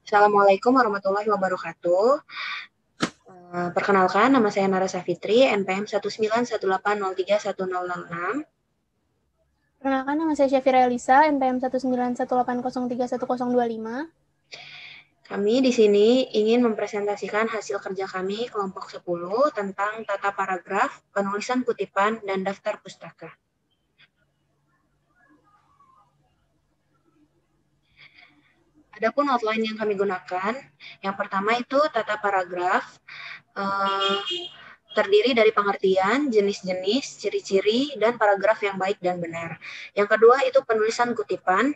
Assalamualaikum warahmatullahi wabarakatuh. Perkenalkan, nama saya Narasa Fitri, NPM 19180310006. Perkenalkan, nama saya Syafira Elisa, NPM 19180311025. Kami di sini ingin mempresentasikan hasil kerja kami kelompok 10 tentang tata paragraf, penulisan kutipan, dan daftar pustaka. Adapun outline yang kami gunakan, yang pertama itu tata paragraf, terdiri dari pengertian, jenis-jenis, ciri-ciri, dan paragraf yang baik dan benar. Yang kedua itu penulisan kutipan,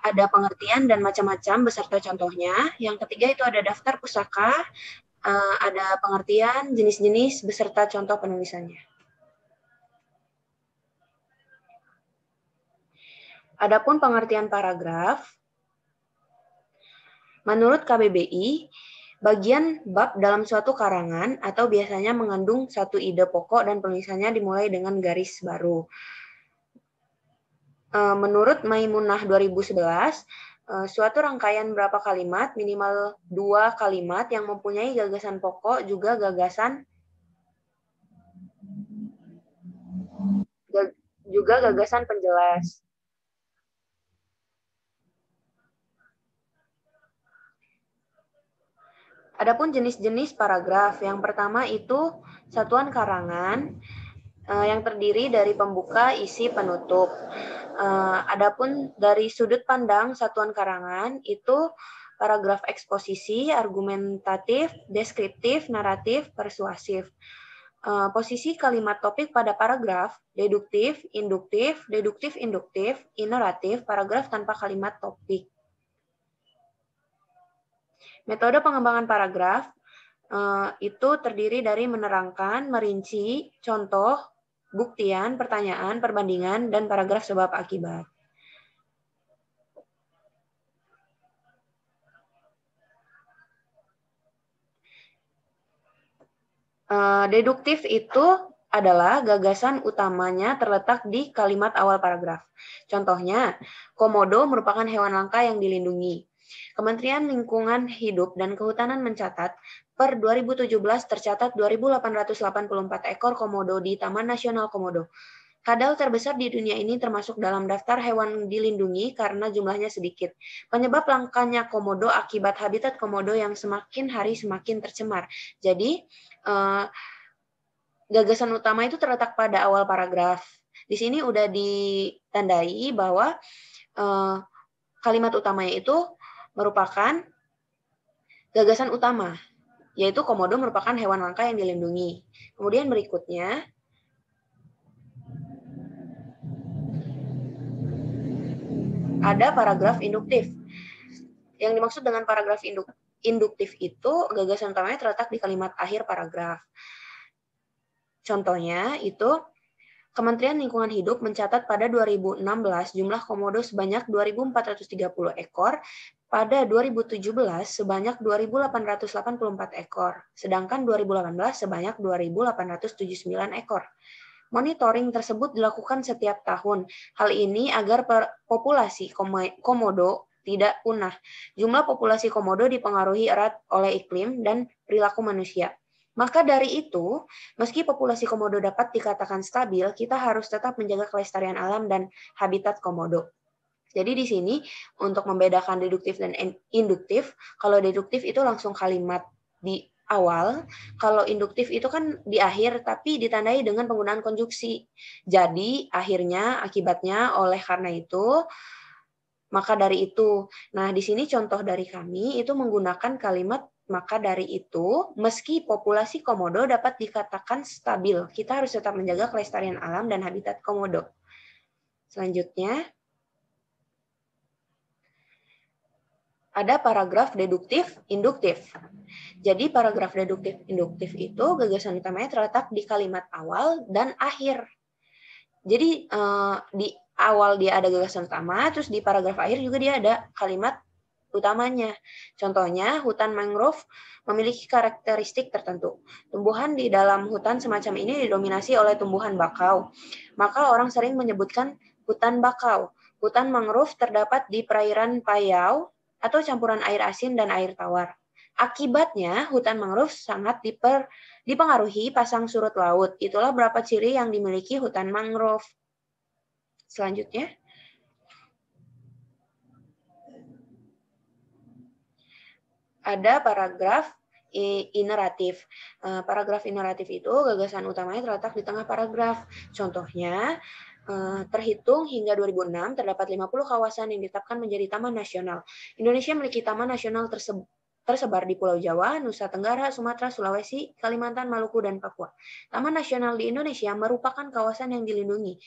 ada pengertian dan macam-macam beserta contohnya. Yang ketiga itu ada daftar pusaka, ada pengertian, jenis-jenis beserta contoh penulisannya. Adapun pengertian paragraf, menurut KBBI, bagian bab dalam suatu karangan atau biasanya mengandung satu ide pokok dan penulisannya dimulai dengan garis baru. Menurut Maimunah 2011, suatu rangkaian berapa kalimat, minimal 2 kalimat yang mempunyai gagasan pokok juga gagasan penjelas. Adapun jenis-jenis paragraf, yang pertama itu satuan karangan yang terdiri dari pembuka, isi, penutup. Adapun dari sudut pandang satuan karangan itu paragraf eksposisi, argumentatif, deskriptif, naratif, persuasif. Posisi kalimat topik pada paragraf, deduktif, induktif, ineratif, paragraf tanpa kalimat topik. Metode pengembangan paragraf itu terdiri dari menerangkan, merinci, contoh, buktian, pertanyaan, perbandingan, dan paragraf sebab akibat. Deduktif itu adalah gagasan utamanya terletak di kalimat awal paragraf. Contohnya, komodo merupakan hewan langka yang dilindungi. Kementerian Lingkungan Hidup dan Kehutanan mencatat, per 2017 tercatat 2.884 ekor komodo di Taman Nasional Komodo. Kadal terbesar di dunia ini termasuk dalam daftar hewan dilindungi karena jumlahnya sedikit. Penyebab langkanya komodo akibat habitat komodo yang semakin hari semakin tercemar. Jadi, gagasan utama itu terletak pada awal paragraf. Di sini udah ditandai bahwa kalimat utamanya itu merupakan gagasan utama, yaitu komodo merupakan hewan langka yang dilindungi. Kemudian berikutnya, ada paragraf induktif. Yang dimaksud dengan paragraf induktif itu gagasan utamanya terletak di kalimat akhir paragraf. Contohnya itu, Kementerian Lingkungan Hidup mencatat pada 2016 jumlah komodo sebanyak 2.430 ekor, pada 2017 sebanyak 2.884 ekor, sedangkan 2018 sebanyak 2.879 ekor. Monitoring tersebut dilakukan setiap tahun. Hal ini agar populasi komodo tidak punah. Jumlah populasi komodo dipengaruhi erat oleh iklim dan perilaku manusia. Maka dari itu, meski populasi komodo dapat dikatakan stabil, kita harus tetap menjaga kelestarian alam dan habitat komodo. Jadi di sini untuk membedakan deduktif dan induktif, kalau deduktif itu langsung kalimat di awal, kalau induktif itu kan di akhir tapi ditandai dengan penggunaan konjuksi. Jadi akhirnya, akibatnya, oleh karena itu, maka dari itu. Nah, di sini contoh dari kami itu menggunakan kalimat maka dari itu, meski populasi komodo dapat dikatakan stabil, kita harus tetap menjaga kelestarian alam dan habitat komodo. Selanjutnya, ada paragraf deduktif, induktif. Jadi paragraf deduktif, induktif itu gagasan utamanya terletak di kalimat awal dan akhir. Jadi di awal dia ada gagasan utama, terus di paragraf akhir juga dia ada kalimat utamanya. Contohnya, hutan mangrove memiliki karakteristik tertentu. Tumbuhan di dalam hutan semacam ini didominasi oleh tumbuhan bakau. Maka orang sering menyebutkan hutan bakau. Hutan mangrove terdapat di perairan Payau, atau campuran air asin dan air tawar. Akibatnya, hutan mangrove sangat dipengaruhi pasang surut laut. Itulah beberapa ciri yang dimiliki hutan mangrove. Selanjutnya, ada paragraf ineratif. Paragraf ineratif itu gagasan utamanya terletak di tengah paragraf. Contohnya, terhitung hingga 2006 terdapat 50 kawasan yang ditetapkan menjadi taman nasional. Indonesia memiliki taman nasional tersebar di Pulau Jawa, Nusa Tenggara, Sumatera, Sulawesi, Kalimantan, Maluku, dan Papua. Taman nasional di Indonesia merupakan kawasan yang dilindungi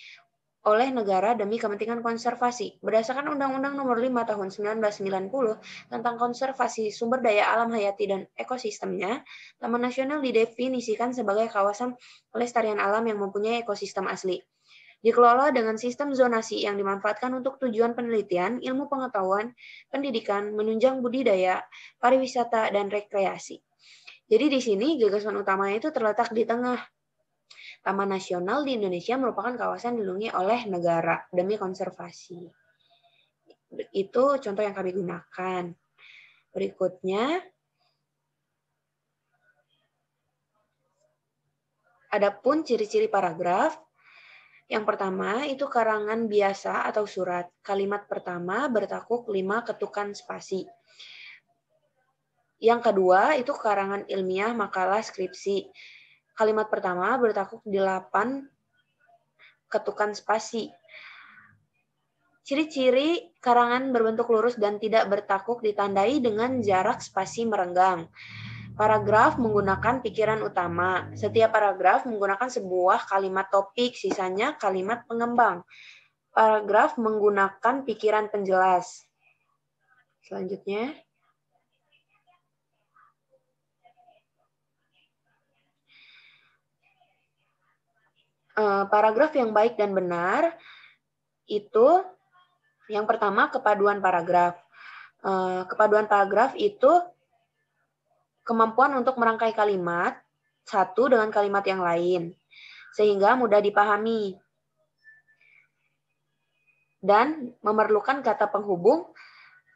oleh negara demi kepentingan konservasi. Berdasarkan Undang-Undang Nomor 5 Tahun 1990 tentang konservasi sumber daya alam hayati dan ekosistemnya, Taman Nasional didefinisikan sebagai kawasan pelestarian alam yang mempunyai ekosistem asli. Dikelola dengan sistem zonasi yang dimanfaatkan untuk tujuan penelitian, ilmu pengetahuan, pendidikan, menunjang budidaya, pariwisata, dan rekreasi. Jadi di sini gagasan utamanya itu terletak di tengah. Taman nasional di Indonesia merupakan kawasan dilindungi oleh negara demi konservasi. Itu contoh yang kami gunakan. Berikutnya, adapun ciri-ciri paragraf. Yang pertama itu karangan biasa atau surat. Kalimat pertama bertakuk 5 ketukan spasi. Yang kedua itu karangan ilmiah makalah skripsi. Kalimat pertama bertakuk 8 ketukan spasi. Ciri-ciri karangan berbentuk lurus dan tidak bertakuk ditandai dengan jarak spasi merenggang. Paragraf menggunakan pikiran utama. Setiap paragraf menggunakan sebuah kalimat topik, sisanya kalimat pengembang. Paragraf menggunakan pikiran penjelas. Selanjutnya, paragraf yang baik dan benar itu yang pertama kepaduan paragraf. Kepaduan paragraf itu kemampuan untuk merangkai kalimat satu dengan kalimat yang lain sehingga mudah dipahami dan memerlukan kata penghubung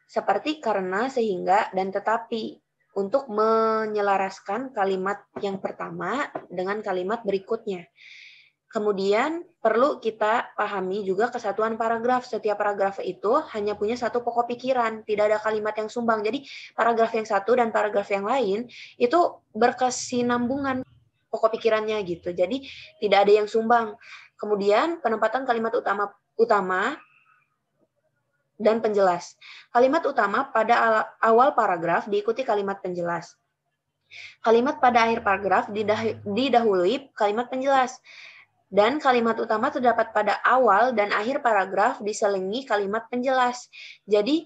seperti karena, sehingga, dan tetapi untuk menyelaraskan kalimat yang pertama dengan kalimat berikutnya. Kemudian perlu kita pahami juga kesatuan paragraf. Setiap paragraf itu hanya punya satu pokok pikiran, tidak ada kalimat yang sumbang. Jadi paragraf yang satu dan paragraf yang lain itu berkesinambungan pokok pikirannya gitu. Jadi tidak ada yang sumbang. Kemudian penempatan kalimat utama dan penjelas. Kalimat utama pada awal paragraf diikuti kalimat penjelas. Kalimat pada akhir paragraf didahului kalimat penjelas. Dan kalimat utama terdapat pada awal dan akhir paragraf diselingi kalimat penjelas. Jadi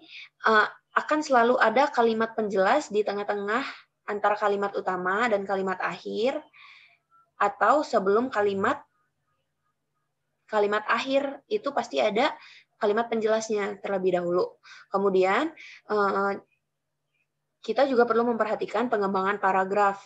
akan selalu ada kalimat penjelas di tengah-tengah antara kalimat utama dan kalimat akhir, atau sebelum kalimat akhir itu pasti ada kalimat penjelasnya terlebih dahulu. Kemudian kita juga perlu memperhatikan pengembangan paragraf.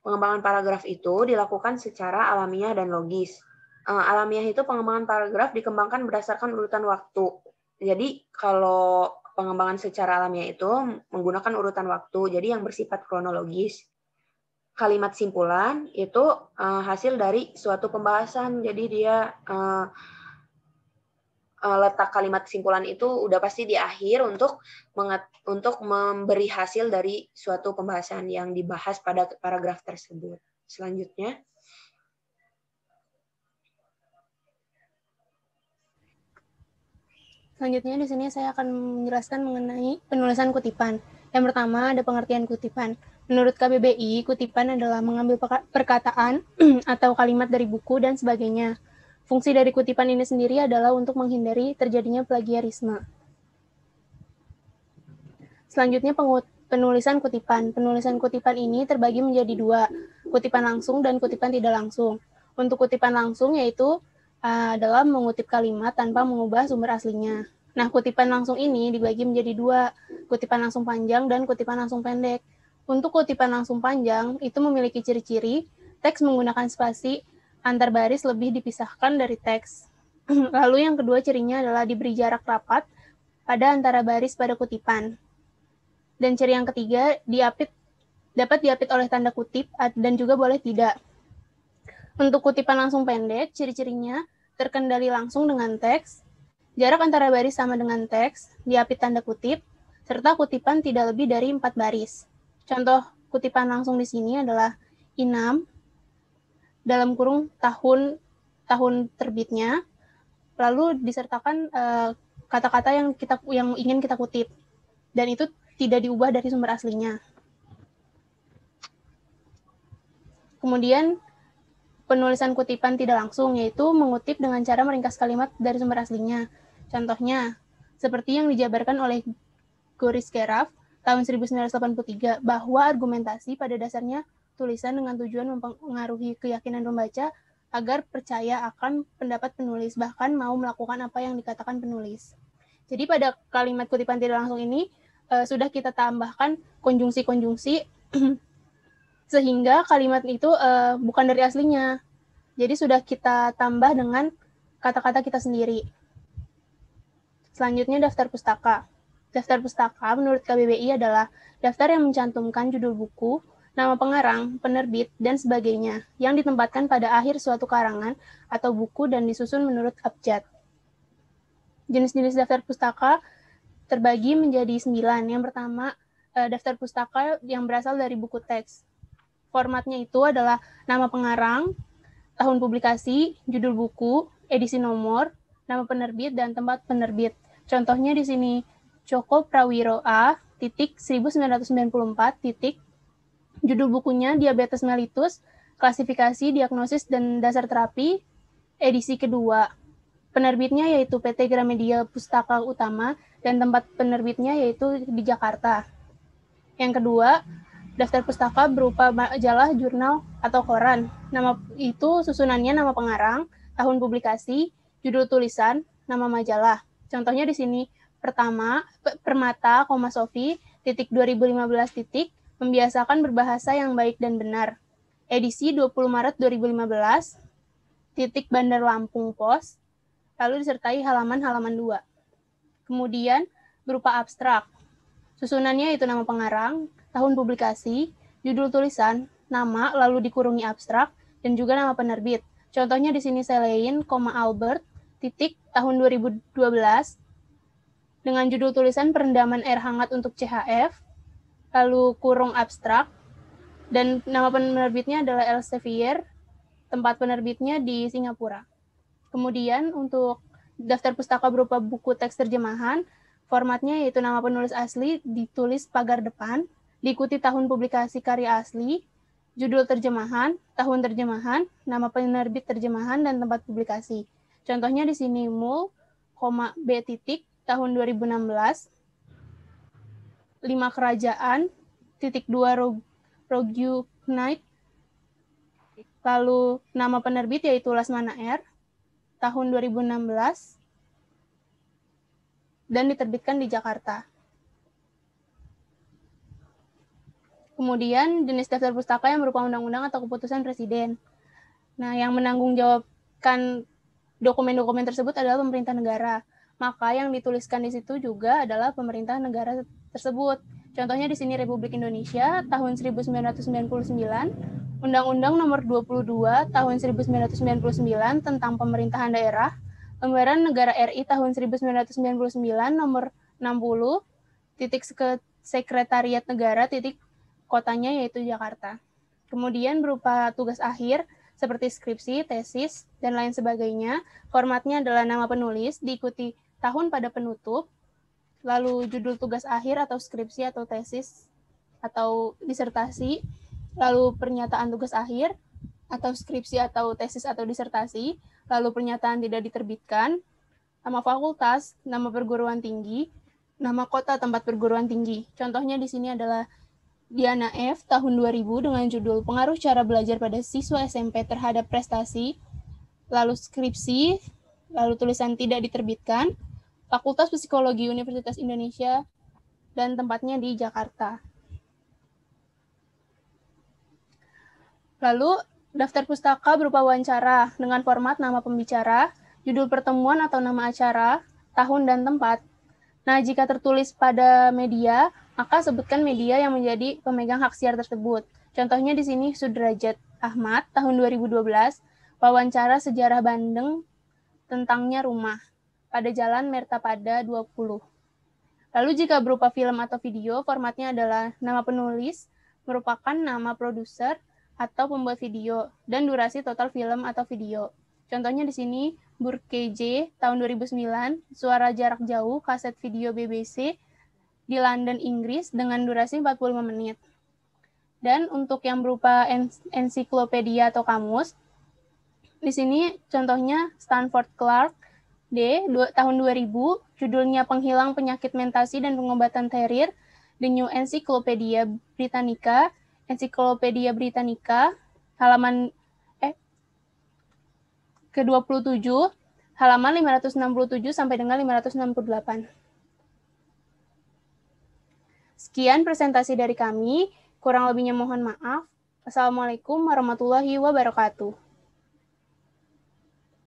Pengembangan paragraf itu dilakukan secara alamiah dan logis. Alamiah itu pengembangan paragraf dikembangkan berdasarkan urutan waktu. Jadi kalau pengembangan secara alamiah itu menggunakan urutan waktu, jadi yang bersifat kronologis. Kalimat simpulan itu hasil dari suatu pembahasan, jadi dia letak kalimat simpulan itu udah pasti di akhir untuk memberi hasil dari suatu pembahasan yang dibahas pada paragraf tersebut. Selanjutnya, Selanjutnya di sini saya akan menjelaskan mengenai penulisan kutipan. Yang pertama ada pengertian kutipan. Menurut KBBI, kutipan adalah mengambil perkataan atau kalimat dari buku dan sebagainya. Fungsi dari kutipan ini sendiri adalah untuk menghindari terjadinya plagiarisme. Selanjutnya penulisan kutipan. Penulisan kutipan ini terbagi menjadi dua, kutipan langsung dan kutipan tidak langsung. Untuk kutipan langsung yaitu adalah mengutip kalimat tanpa mengubah sumber aslinya. Nah, kutipan langsung ini dibagi menjadi dua, kutipan langsung panjang dan kutipan langsung pendek. Untuk kutipan langsung panjang, itu memiliki ciri-ciri teks menggunakan spasi, antar baris lebih dipisahkan dari teks. Lalu yang kedua cirinya adalah diberi jarak rapat pada antara baris pada kutipan. Dan ciri yang ketiga, dapat diapit oleh tanda kutip dan juga boleh tidak. Untuk kutipan langsung pendek, ciri-cirinya terkendali langsung dengan teks, jarak antara baris sama dengan teks, diapit tanda kutip, serta kutipan tidak lebih dari 4 baris. Contoh kutipan langsung di sini adalah inam, dalam kurung tahun terbitnya, lalu disertakan kata-kata yang ingin kita kutip, dan itu tidak diubah dari sumber aslinya. Kemudian penulisan kutipan tidak langsung, yaitu mengutip dengan cara meringkas kalimat dari sumber aslinya. Contohnya, seperti yang dijabarkan oleh Goris Keraf tahun 1983, bahwa argumentasi pada dasarnya tulisan dengan tujuan mempengaruhi keyakinan pembaca agar percaya akan pendapat penulis, bahkan mau melakukan apa yang dikatakan penulis. Jadi pada kalimat kutipan tidak langsung ini, sudah kita tambahkan konjungsi-konjungsi sehingga kalimat itu bukan dari aslinya. Jadi sudah kita tambah dengan kata-kata kita sendiri. Selanjutnya daftar pustaka. Daftar pustaka menurut KBBI adalah daftar yang mencantumkan judul buku, nama pengarang, penerbit, dan sebagainya yang ditempatkan pada akhir suatu karangan atau buku dan disusun menurut abjad. Jenis-jenis daftar pustaka terbagi menjadi 9. Yang pertama, daftar pustaka yang berasal dari buku teks. Formatnya itu adalah nama pengarang, tahun publikasi, judul buku, edisi nomor, nama penerbit, dan tempat penerbit. Contohnya di sini, Joko Prawiro A, 1994, judul bukunya Diabetes Mellitus, klasifikasi, diagnosis, dan dasar terapi, edisi kedua. Penerbitnya yaitu PT Gramedia Pustaka Utama, dan tempat penerbitnya yaitu di Jakarta. Yang kedua, daftar pustaka berupa majalah, jurnal, atau koran. Nama itu susunannya nama pengarang, tahun publikasi, judul tulisan, nama majalah. Contohnya di sini, pertama, Permata, Sofi, 2015, membiasakan berbahasa yang baik dan benar. Edisi 20 Maret 2015, Bandar Lampung Pos, lalu disertai halaman-halaman 2. Kemudian, berupa abstrak. Susunannya itu nama pengarang, tahun publikasi, judul tulisan, nama, lalu dikurungi abstrak, dan juga nama penerbit. Contohnya di sini Selein, Albert, tahun 2012, dengan judul tulisan Perendaman Air Hangat untuk CHF, lalu kurung abstrak, dan nama penerbitnya adalah Elsevier, tempat penerbitnya di Singapura. Kemudian untuk daftar pustaka berupa buku teks terjemahan, formatnya yaitu nama penulis asli ditulis pagar depan, diikuti tahun publikasi karya asli, judul terjemahan, tahun terjemahan, nama penerbit terjemahan, dan tempat publikasi. Contohnya di sini Mul, B. tahun 2016, 5 Kerajaan, 2 Rogyu Knight, lalu nama penerbit yaitu Lasmana R, tahun 2016, dan diterbitkan di Jakarta. Kemudian jenis daftar pustaka yang berupa undang-undang atau keputusan presiden. Nah, yang menanggung jawabkan dokumen-dokumen tersebut adalah pemerintah negara. Maka yang dituliskan di situ juga adalah pemerintah negara tersebut. Contohnya di sini Republik Indonesia tahun 1999, Undang-Undang Nomor 22 tahun 1999 tentang pemerintahan daerah, Lembaran Negara RI tahun 1999 nomor 60, Sekretariat Negara, kotanya yaitu Jakarta. Kemudian berupa tugas akhir seperti skripsi, tesis, dan lain sebagainya. Formatnya adalah nama penulis, diikuti tahun pada penutup, lalu judul tugas akhir atau skripsi atau tesis atau disertasi, lalu pernyataan tugas akhir atau skripsi atau tesis atau disertasi, lalu pernyataan tidak diterbitkan, nama fakultas, nama perguruan tinggi, nama kota tempat perguruan tinggi. Contohnya di sini adalah Diana F. tahun 2000 dengan judul Pengaruh Cara Belajar pada Siswa SMP Terhadap Prestasi, lalu skripsi, lalu tulisan tidak diterbitkan, Fakultas Psikologi Universitas Indonesia, dan tempatnya di Jakarta. Lalu, daftar pustaka berupa wawancara dengan format nama pembicara, judul pertemuan atau nama acara, tahun dan tempat. Nah, jika tertulis pada media, maka sebutkan media yang menjadi pemegang hak siar tersebut. Contohnya di sini Sudrajat Ahmad tahun 2012, wawancara sejarah Bandeng tentangnya rumah pada Jalan Mertapada 20. Lalu jika berupa film atau video, formatnya adalah nama penulis, merupakan nama produser atau pembuat video, dan durasi total film atau video. Contohnya di sini, Burkeje tahun 2009, Suara Jarak Jauh, kaset video BBC di London, Inggris, dengan durasi 45 menit. Dan untuk yang berupa ensiklopedia atau kamus, di sini contohnya Stanford Clark tahun 2000, judulnya Penghilang Penyakit Mentasi dan Pengobatan Terrier, The New Encyclopedia Britannica, halaman ke-27, halaman 567 sampai dengan 568. Sekian presentasi dari kami, kurang lebihnya mohon maaf. Assalamualaikum warahmatullahi wabarakatuh.